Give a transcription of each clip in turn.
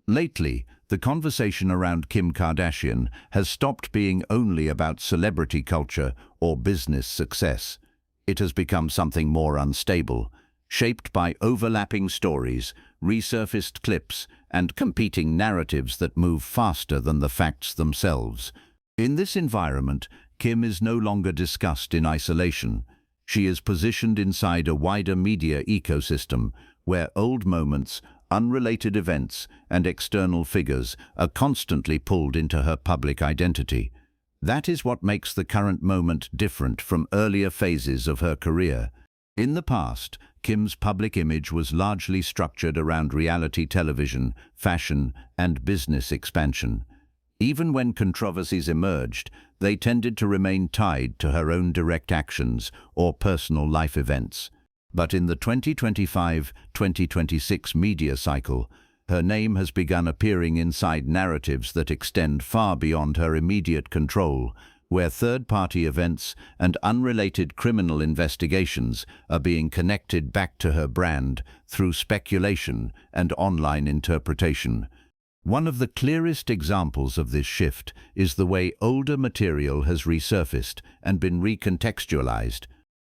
Lately, the conversation around Kim Kardashian has stopped being only about celebrity culture or business success. It has become something more unstable, shaped by overlapping stories, resurfaced clips, and competing narratives that move faster than the facts themselves. In this environment, Kim is no longer discussed in isolation. She is positioned inside a wider media ecosystem where old moments, unrelated events, and external figures are constantly pulled into her public identity. That is what makes the current moment different from earlier phases of her career. In the past, Kim's public image was largely structured around reality television, fashion, and business expansion. Even when controversies emerged, they tended to remain tied to her own direct actions or personal life events. But in the 2025-2026 media cycle, her name has begun appearing inside narratives that extend far beyond her immediate control, where third-party events and unrelated criminal investigations are being connected back to her brand through speculation and online interpretation. One of the clearest examples of this shift is the way older material has resurfaced and been recontextualized.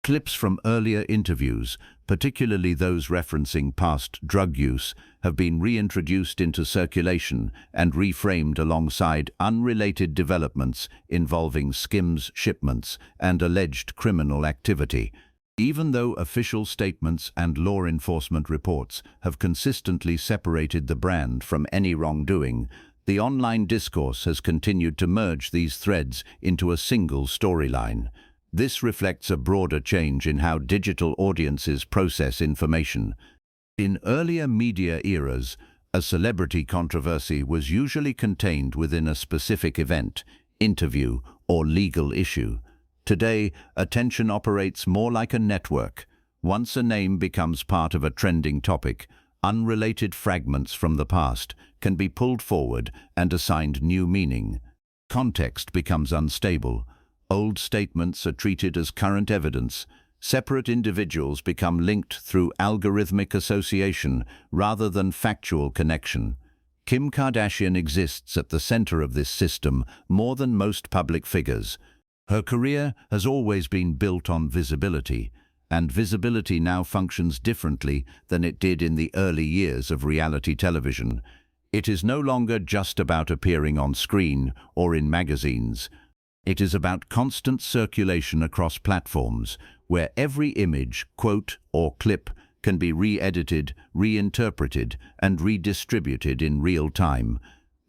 Clips from earlier interviews, particularly those referencing past drug use, have been reintroduced into circulation and reframed alongside unrelated developments involving Skims shipments and alleged criminal activity. Even though official statements and law enforcement reports have consistently separated the brand from any wrongdoing, the online discourse has continued to merge these threads into a single storyline. This reflects a broader change in how digital audiences process information. In earlier media eras, a celebrity controversy was usually contained within a specific event, interview, or legal issue. Today, attention operates more like a network. Once a name becomes part of a trending topic, unrelated fragments from the past can be pulled forward and assigned new meaning. Context becomes unstable. Old statements are treated as current evidence. Separate individuals become linked through algorithmic association rather than factual connection. Kim Kardashian exists at the center of this system more than most public figures. Her career has always been built on visibility, and visibility now functions differently than it did in the early years of reality television. It is no longer just about appearing on screen or in magazines. It is about constant circulation across platforms, where every image, quote, or clip can be re-edited, reinterpreted, and redistributed in real time.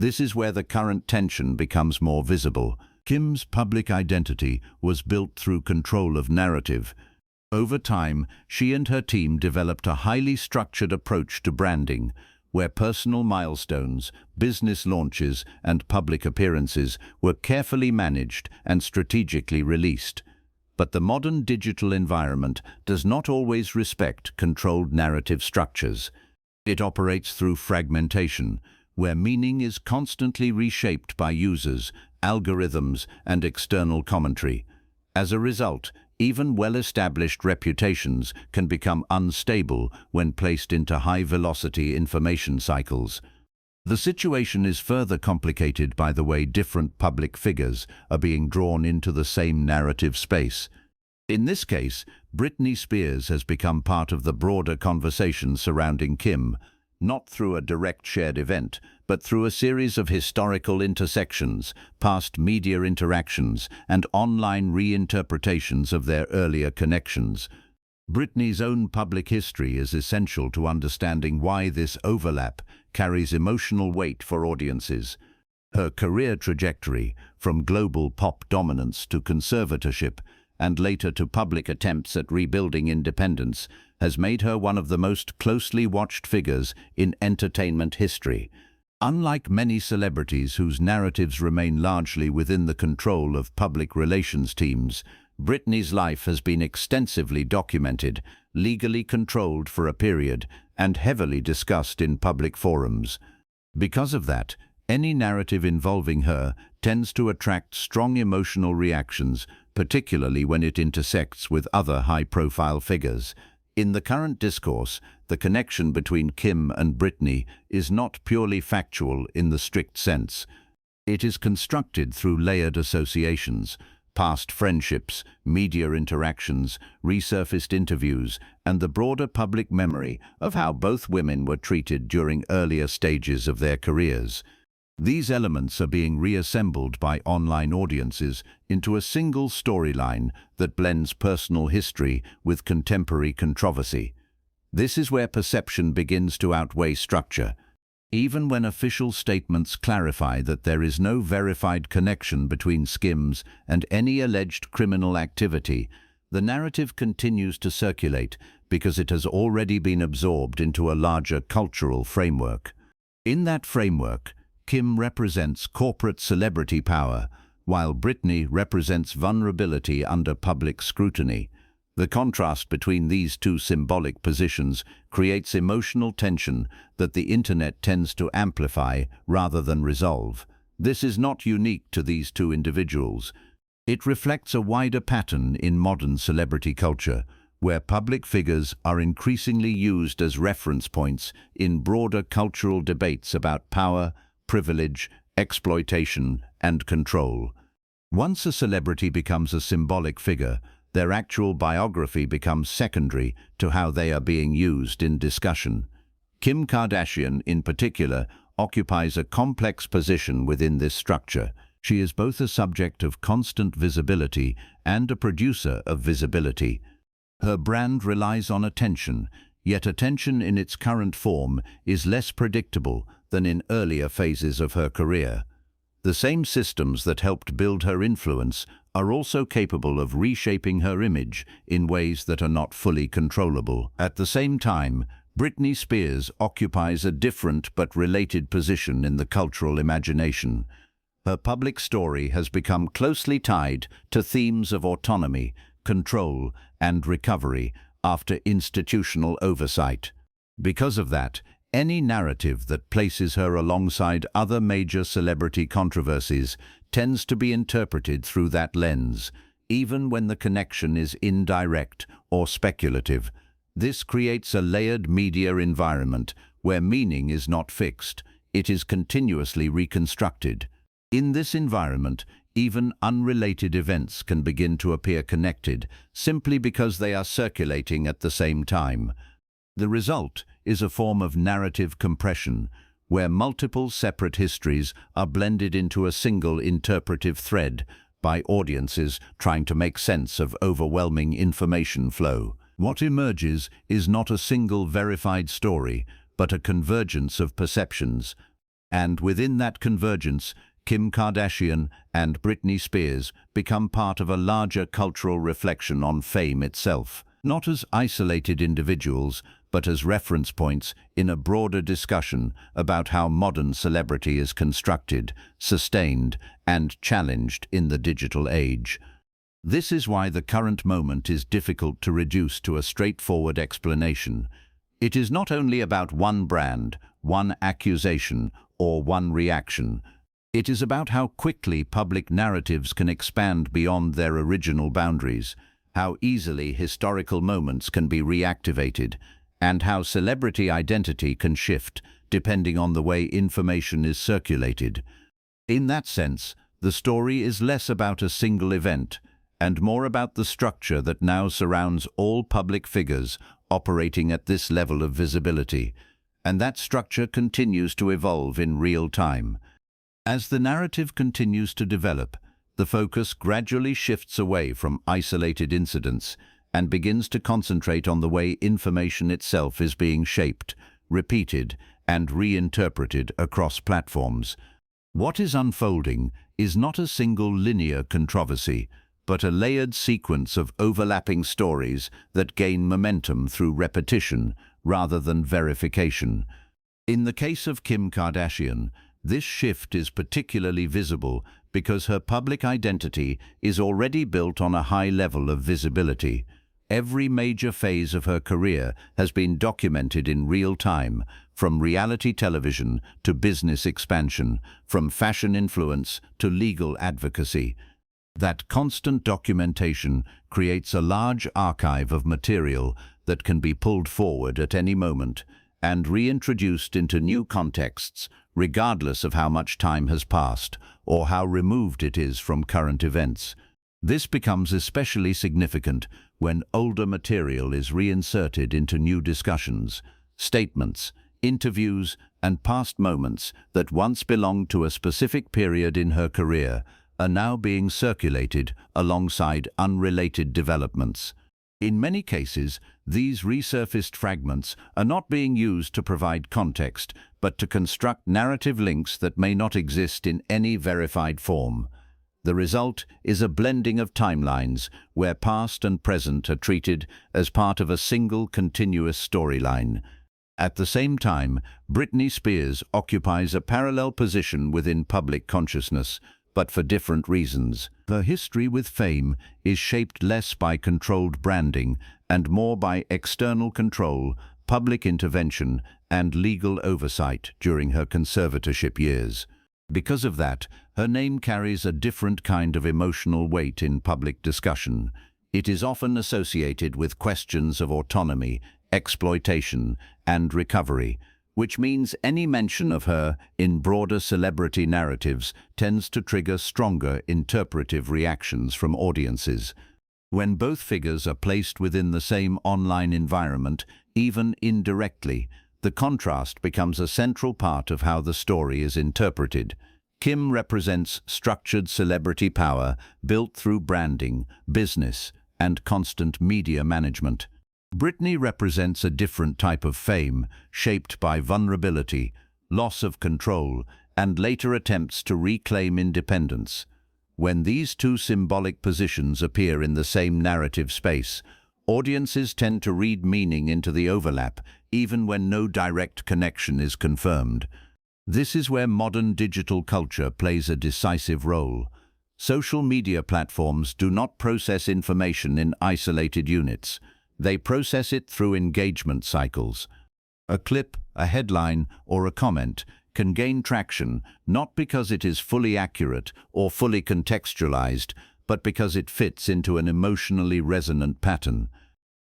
This is where the current tension becomes more visible. Kim's public identity was built through control of narrative. Over time, she and her team developed a highly structured approach to branding, where personal milestones, business launches, and public appearances were carefully managed and strategically released. But the modern digital environment does not always respect controlled narrative structures. It operates through fragmentation, where meaning is constantly reshaped by users, algorithms, and external commentary. As a result, even well-established reputations can become unstable when placed into high-velocity information cycles. The situation is further complicated by the way different public figures are being drawn into the same narrative space. In this case, Britney Spears has become part of the broader conversation surrounding Kim, not through a direct shared event, but through a series of historical intersections, past media interactions, and online reinterpretations of their earlier connections. Britney's own public history is essential to understanding why this overlap carries emotional weight for audiences. Her career trajectory, from global pop dominance to conservatorship, and later to public attempts at rebuilding independence, has made her one of the most closely watched figures in entertainment history. Unlike many celebrities whose narratives remain largely within the control of public relations teams, Britney's life has been extensively documented, legally controlled for a period, and heavily discussed in public forums. Because of that, any narrative involving her tends to attract strong emotional reactions, particularly when it intersects with other high-profile figures. In the current discourse, the connection between Kim and Britney is not purely factual in the strict sense. It is constructed through layered associations, past friendships, media interactions, resurfaced interviews, and the broader public memory of how both women were treated during earlier stages of their careers. These elements are being reassembled by online audiences into a single storyline that blends personal history with contemporary controversy. This is where perception begins to outweigh structure. Even when official statements clarify that there is no verified connection between Skims and any alleged criminal activity, the narrative continues to circulate because it has already been absorbed into a larger cultural framework. In that framework, Kim represents corporate celebrity power, while Britney represents vulnerability under public scrutiny. The contrast between these two symbolic positions creates emotional tension that the internet tends to amplify rather than resolve. This is not unique to these two individuals. It reflects a wider pattern in modern celebrity culture, where public figures are increasingly used as reference points in broader cultural debates about power, privilege, exploitation, and control. Once a celebrity becomes a symbolic figure, their actual biography becomes secondary to how they are being used in discussion. Kim Kardashian, in particular, occupies a complex position within this structure. She is both a subject of constant visibility and a producer of visibility. Her brand relies on attention, yet attention in its current form is less predictable than in earlier phases of her career. The same systems that helped build her influence are also capable of reshaping her image in ways that are not fully controllable. At the same time, Britney Spears occupies a different but related position in the cultural imagination. Her public story has become closely tied to themes of autonomy, control, and recovery after institutional oversight. Because of that, any narrative that places her alongside other major celebrity controversies tends to be interpreted through that lens, even when the connection is indirect or speculative. This creates a layered media environment where meaning is not fixed, it is continuously reconstructed. In this environment, even unrelated events can begin to appear connected simply because they are circulating at the same time. The result is a form of narrative compression, where multiple separate histories are blended into a single interpretive thread by audiences trying to make sense of overwhelming information flow. What emerges is not a single verified story, but a convergence of perceptions. And within that convergence, Kim Kardashian and Britney Spears become part of a larger cultural reflection on fame itself, not as isolated individuals, but as reference points in a broader discussion about how modern celebrity is constructed, sustained, and challenged in the digital age. This is why the current moment is difficult to reduce to a straightforward explanation. It is not only about one brand, one accusation, or one reaction. It is about how quickly public narratives can expand beyond their original boundaries, how easily historical moments can be reactivated, and how celebrity identity can shift depending on the way information is circulated. In that sense, the story is less about a single event and more about the structure that now surrounds all public figures operating at this level of visibility, and that structure continues to evolve in real time. As the narrative continues to develop, the focus gradually shifts away from isolated incidents and begins to concentrate on the way information itself is being shaped, repeated, and reinterpreted across platforms. What is unfolding is not a single linear controversy, but a layered sequence of overlapping stories that gain momentum through repetition rather than verification. In the case of Kim Kardashian, this shift is particularly visible because her public identity is already built on a high level of visibility. Every major phase of her career has been documented in real time, from reality television to business expansion, from fashion influence to legal advocacy. That constant documentation creates a large archive of material that can be pulled forward at any moment and reintroduced into new contexts, regardless of how much time has passed or how removed it is from current events. This becomes especially significant when older material is reinserted into new discussions, statements, interviews, and past moments that once belonged to a specific period in her career are now being circulated alongside unrelated developments. In many cases, these resurfaced fragments are not being used to provide context, but to construct narrative links that may not exist in any verified form. The result is a blending of timelines where past and present are treated as part of a single continuous storyline. At the same time, Britney Spears occupies a parallel position within public consciousness, but for different reasons. Her history with fame is shaped less by controlled branding and more by external control, public intervention, and legal oversight during her conservatorship years. Because of that, her name carries a different kind of emotional weight in public discussion. It is often associated with questions of autonomy, exploitation, and recovery, which means any mention of her in broader celebrity narratives tends to trigger stronger interpretive reactions from audiences. When both figures are placed within the same online environment, even indirectly, the contrast becomes a central part of how the story is interpreted. Kim represents structured celebrity power built through branding, business, and constant media management. Britney represents a different type of fame, shaped by vulnerability, loss of control, and later attempts to reclaim independence. When these two symbolic positions appear in the same narrative space, audiences tend to read meaning into the overlap, even when no direct connection is confirmed. This is where modern digital culture plays a decisive role. Social media platforms do not process information in isolated units. They process it through engagement cycles. A clip, a headline, or a comment can gain traction not because it is fully accurate or fully contextualized, but because it fits into an emotionally resonant pattern.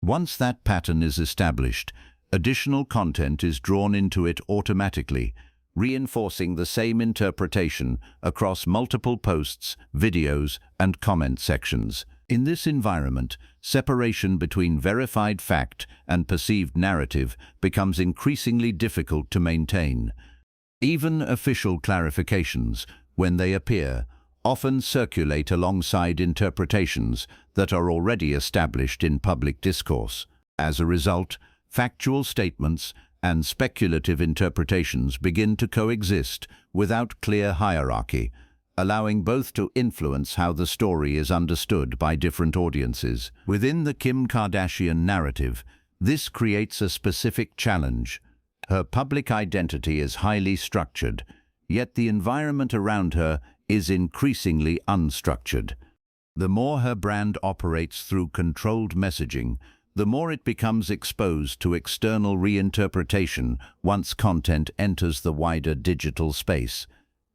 Once that pattern is established, additional content is drawn into it automatically, reinforcing the same interpretation across multiple posts, videos, and comment sections. In this environment, separation between verified fact and perceived narrative becomes increasingly difficult to maintain. Even official clarifications, when they appear, often circulate alongside interpretations that are already established in public discourse. As a result, factual statements and speculative interpretations begin to coexist without clear hierarchy, allowing both to influence how the story is understood by different audiences. Within the Kim Kardashian narrative, this creates a specific challenge. Her public identity is highly structured, yet the environment around her is increasingly unstructured. The more her brand operates through controlled messaging, the more it becomes exposed to external reinterpretation once content enters the wider digital space.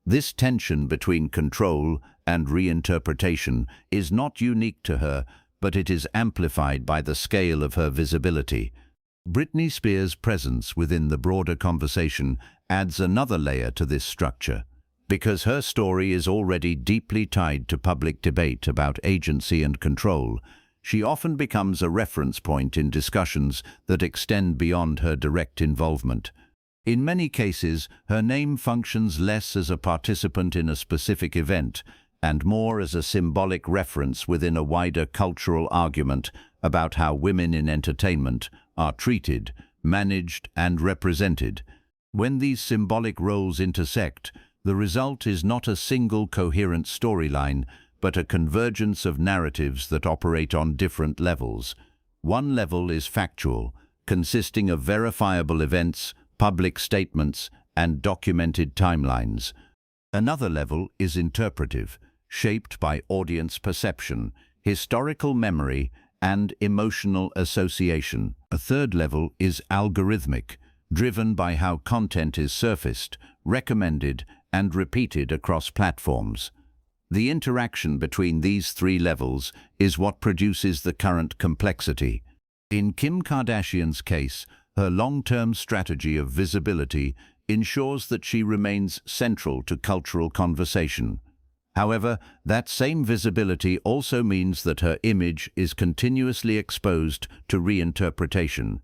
This tension between control and reinterpretation is not unique to her, but it is amplified by the scale of her visibility. Britney Spears' presence within the broader conversation adds another layer to this structure. Because her story is already deeply tied to public debate about agency and control, she often becomes a reference point in discussions that extend beyond her direct involvement. In many cases, her name functions less as a participant in a specific event and more as a symbolic reference within a wider cultural argument about how women in entertainment are treated, managed, and represented. When these symbolic roles intersect, the result is not a single coherent storyline, but a convergence of narratives that operate on different levels. One level is factual, consisting of verifiable events, public statements, and documented timelines. Another level is interpretive, shaped by audience perception, historical memory, and emotional association. A third level is algorithmic, driven by how content is surfaced, recommended, and repeated across platforms. The interaction between these three levels is what produces the current complexity. In Kim Kardashian's case, her long-term strategy of visibility ensures that she remains central to cultural conversation. However, that same visibility also means that her image is continuously exposed to reinterpretation.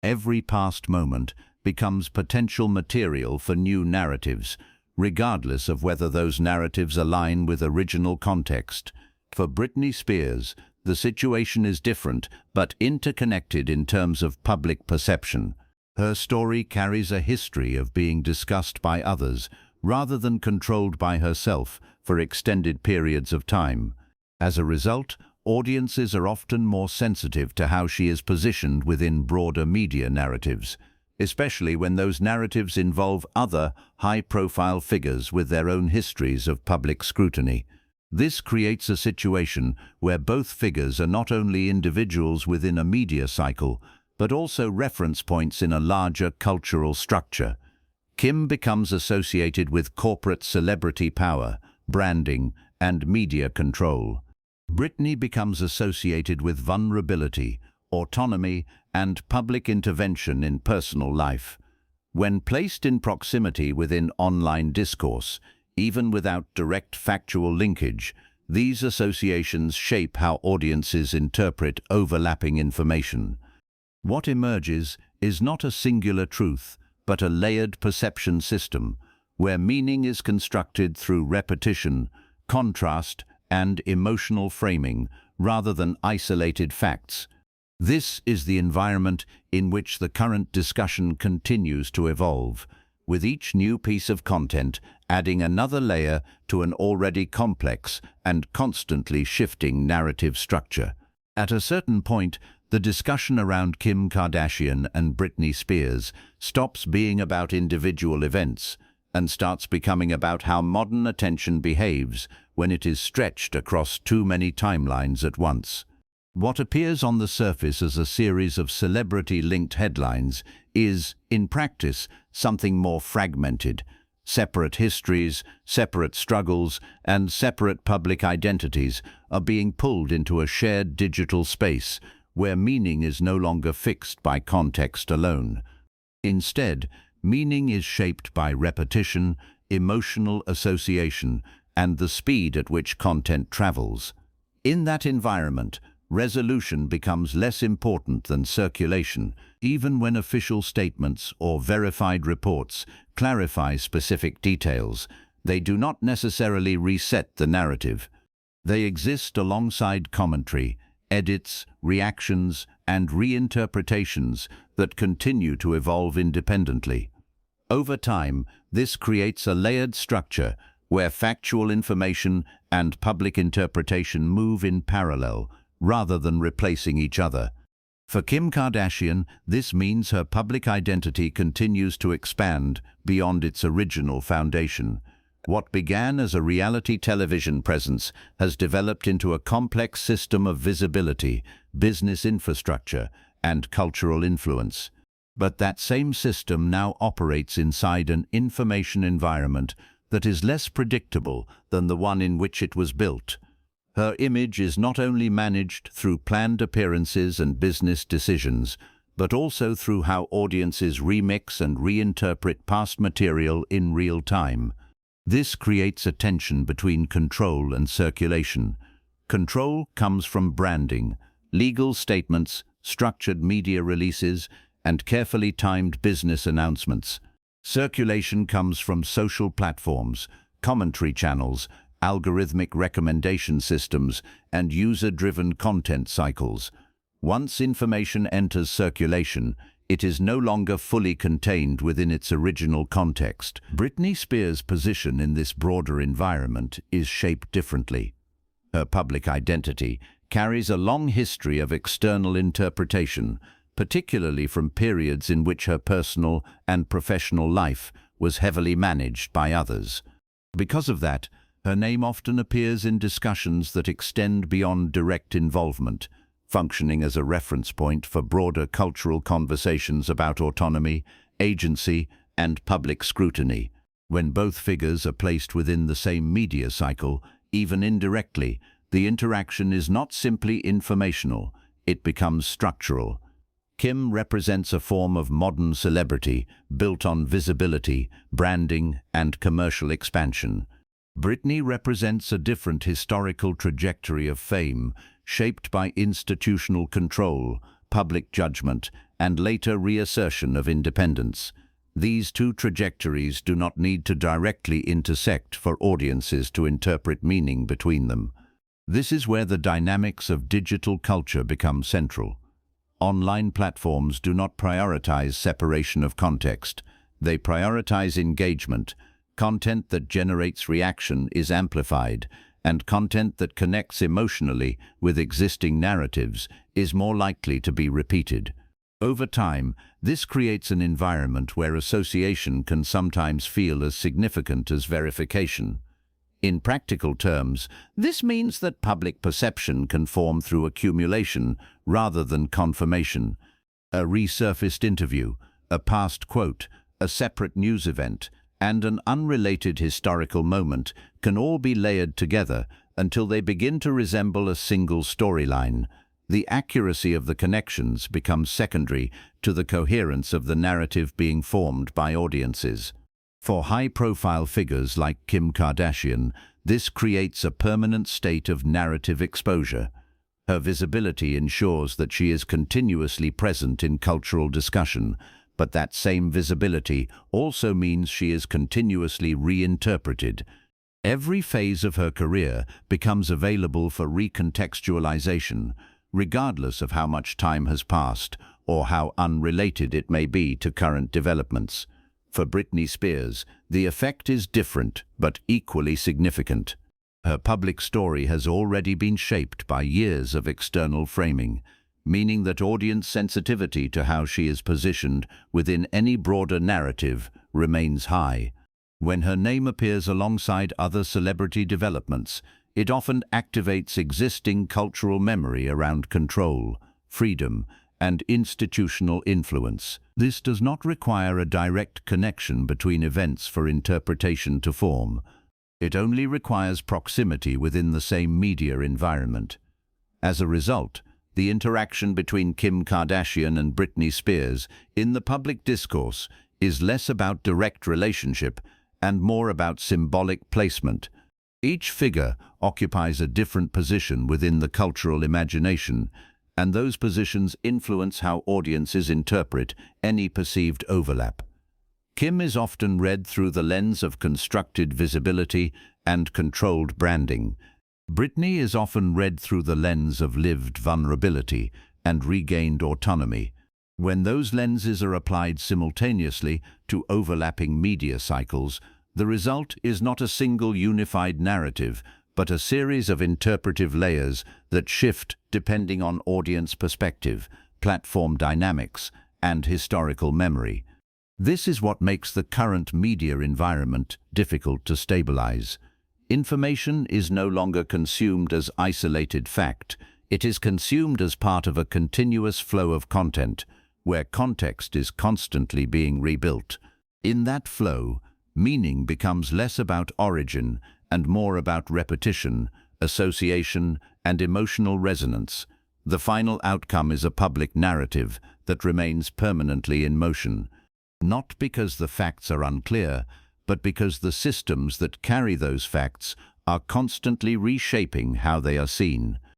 Every past moment becomes potential material for new narratives, regardless of whether those narratives align with original context. For Britney Spears, the situation is different but interconnected in terms of public perception. Her story carries a history of being discussed by others rather than controlled by herself for extended periods of time. As a result, audiences are often more sensitive to how she is positioned within broader media narratives, especially when those narratives involve other high-profile figures with their own histories of public scrutiny. This creates a situation where both figures are not only individuals within a media cycle, but also reference points in a larger cultural structure. Kim becomes associated with corporate celebrity power, branding, and media control. Britney becomes associated with vulnerability, autonomy, and public intervention in personal life. When placed in proximity within online discourse, even without direct factual linkage, these associations shape how audiences interpret overlapping information. What emerges is not a singular truth, but a layered perception system, where meaning is constructed through repetition, contrast, and emotional framing, rather than isolated facts. This is the environment in which the current discussion continues to evolve, with each new piece of content adding another layer to an already complex and constantly shifting narrative structure. At a certain point, the discussion around Kim Kardashian and Britney Spears stops being about individual events and starts becoming about how modern attention behaves when it is stretched across too many timelines at once. What appears on the surface as a series of celebrity-linked headlines is, in practice, something more fragmented. Separate histories, separate struggles, and separate public identities are being pulled into a shared digital space where meaning is no longer fixed by context alone. Instead, meaning is shaped by repetition, emotional association, and the speed at which content travels. In that environment, resolution becomes less important than circulation, even when official statements or verified reports clarify specific details. They do not necessarily reset the narrative. They exist alongside commentary, edits, reactions, and reinterpretations that continue to evolve independently. Over time, this creates a layered structure where factual information and public interpretation move in parallel, rather than replacing each other. For Kim Kardashian, this means her public identity continues to expand beyond its original foundation. What began as a reality television presence has developed into a complex system of visibility, business infrastructure, and cultural influence. But that same system now operates inside an information environment that is less predictable than the one in which it was built. Her image is not only managed through planned appearances and business decisions, but also through how audiences remix and reinterpret past material in real time. This creates a tension between control and circulation. Control comes from branding, legal statements, structured media releases, and carefully timed business announcements. Circulation comes from social platforms, commentary channels, algorithmic recommendation systems, and user-driven content cycles. Once information enters circulation, it is no longer fully contained within its original context. Britney Spears' position in this broader environment is shaped differently. Her public identity carries a long history of external interpretation, particularly from periods in which her personal and professional life was heavily managed by others. Because of that, her name often appears in discussions that extend beyond direct involvement, functioning as a reference point for broader cultural conversations about autonomy, agency, and public scrutiny. When both figures are placed within the same media cycle, even indirectly, the interaction is not simply informational, it becomes structural. Kim represents a form of modern celebrity built on visibility, branding, and commercial expansion. Britney represents a different historical trajectory of fame, shaped by institutional control, public judgment, and later reassertion of independence. These two trajectories do not need to directly intersect for audiences to interpret meaning between them. This is where the dynamics of digital culture become central. Online platforms do not prioritize separation of context. They prioritize engagement. Content that generates reaction is amplified, and content that connects emotionally with existing narratives is more likely to be repeated. Over time, this creates an environment where association can sometimes feel as significant as verification. In practical terms, this means that public perception can form through accumulation rather than confirmation. A resurfaced interview, a past quote, a separate news event, and an unrelated historical moment can all be layered together until they begin to resemble a single storyline. The accuracy of the connections becomes secondary to the coherence of the narrative being formed by audiences. For high-profile figures like Kim Kardashian, this creates a permanent state of narrative exposure. Her visibility ensures that she is continuously present in cultural discussion, but that same visibility also means she is continuously reinterpreted. Every phase of her career becomes available for recontextualization, regardless of how much time has passed or how unrelated it may be to current developments. For Britney Spears, the effect is different but equally significant. Her public story has already been shaped by years of external framing, meaning that audience sensitivity to how she is positioned within any broader narrative remains high. When her name appears alongside other celebrity developments, it often activates existing cultural memory around control, freedom, and institutional influence. This does not require a direct connection between events for interpretation to form. It only requires proximity within the same media environment. As a result, the interaction between Kim Kardashian and Britney Spears in the public discourse is less about direct relationship and more about symbolic placement. Each figure occupies a different position within the cultural imagination, and those positions influence how audiences interpret any perceived overlap. Kim is often read through the lens of constructed visibility and controlled branding. Britney is often read through the lens of lived vulnerability and regained autonomy. When those lenses are applied simultaneously to overlapping media cycles, the result is not a single unified narrative, but a series of interpretive layers that shift depending on audience perspective, platform dynamics, and historical memory. This is what makes the current media environment difficult to stabilize. Information is no longer consumed as isolated fact. It is consumed as part of a continuous flow of content, where context is constantly being rebuilt. In that flow, meaning becomes less about origin and more about repetition, association, and emotional resonance. The final outcome is a public narrative that remains permanently in motion, not because the facts are unclear, but because the systems that carry those facts are constantly reshaping how they are seen.